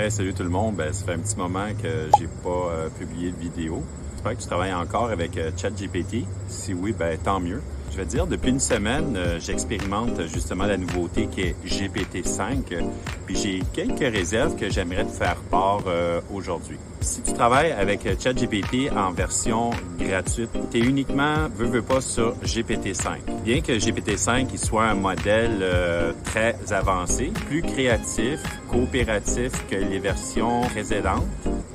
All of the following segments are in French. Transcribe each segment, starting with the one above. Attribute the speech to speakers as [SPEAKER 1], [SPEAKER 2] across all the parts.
[SPEAKER 1] Hey, salut tout le monde. Ça fait un petit moment que j'ai pas publié de vidéo. J'espère que tu travailles encore avec ChatGPT. Si oui, tant mieux. Je vais te dire, depuis une semaine, j'expérimente justement la nouveauté qui est GPT-5. Puis j'ai quelques réserves que j'aimerais te faire part aujourd'hui. Si tu travailles avec ChatGPT en version gratuite, tu es uniquement, veux pas, sur GPT-5. Bien que GPT-5 il soit un modèle très avancé, plus créatif, coopératif que les versions précédentes,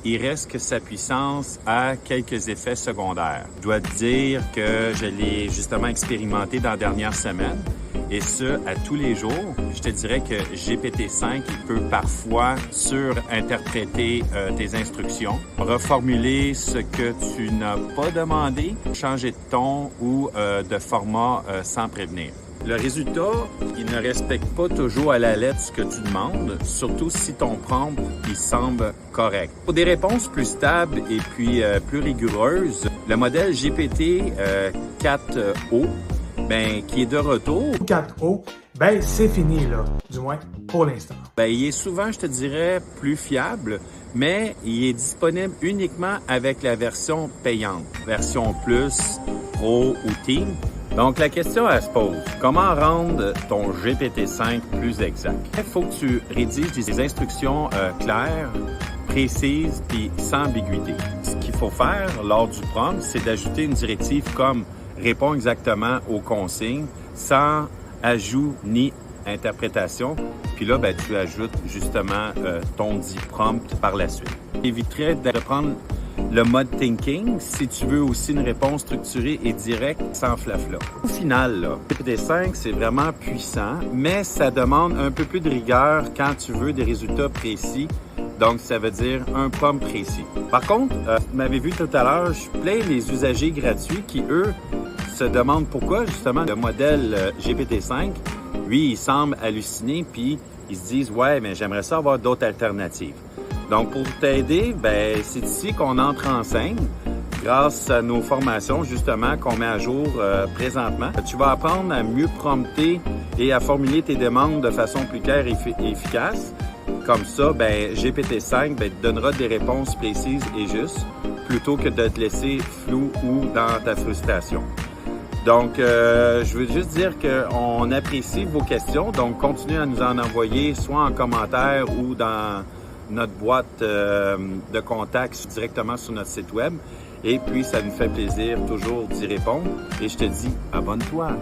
[SPEAKER 1] il reste que sa puissance a quelques effets secondaires. Je dois te dire que je l'ai justement expérimenté dans la dernière semaine. Et ce, à tous les jours. Je te dirais que GPT-5, il peut parfois surinterpréter tes instructions, reformuler ce que tu n'as pas demandé, changer de ton ou de format sans prévenir. Le résultat, il ne respecte pas toujours à la lettre ce que tu demandes, surtout si ton prompt, il semble correct. Pour des réponses plus stables et puis plus rigoureuses, le modèle GPT 4o, qui est de retour.
[SPEAKER 2] 4O, c'est fini, là, du moins pour l'instant.
[SPEAKER 1] Il est souvent, je te dirais, plus fiable, mais il est disponible uniquement avec la version payante, version Plus, Pro ou Team. Donc, la question, elle se pose, comment rendre ton GPT-5 plus exact? Il faut que tu rédiges des instructions claires, précises et sans ambiguïté. Ce qu'il faut faire lors du prompt, c'est d'ajouter une directive comme « Réponds exactement aux consignes » sans ajout ni interprétation. Puis là, tu ajoutes justement ton dit prompt par la suite. J'éviterais de prendre le mode thinking si tu veux aussi une réponse structurée et directe sans flafla. Au final, GPT-5, c'est vraiment puissant, mais ça demande un peu plus de rigueur quand tu veux des résultats précis. Donc, ça veut dire un prompt précis. Par contre, vous m'avez vu tout à l'heure, je plains les usagers gratuits qui, eux, se demandent pourquoi, justement, le modèle GPT-5, lui, il semble halluciner, puis ils se disent « Ouais, mais j'aimerais ça avoir d'autres alternatives. » Donc, pour t'aider, c'est ici qu'on entre en scène grâce à nos formations, justement, qu'on met à jour présentement. Tu vas apprendre à mieux prompter et à formuler tes demandes de façon plus claire et efficace. Comme ça, GPT-5 te donnera des réponses précises et justes plutôt que de te laisser flou ou dans ta frustration. Donc, je veux juste dire qu'on apprécie vos questions. Donc, continuez à nous en envoyer soit en commentaire ou dans notre boîte de contact directement sur notre site web. Et puis, ça nous fait plaisir toujours d'y répondre. Et je te dis, abonne-toi!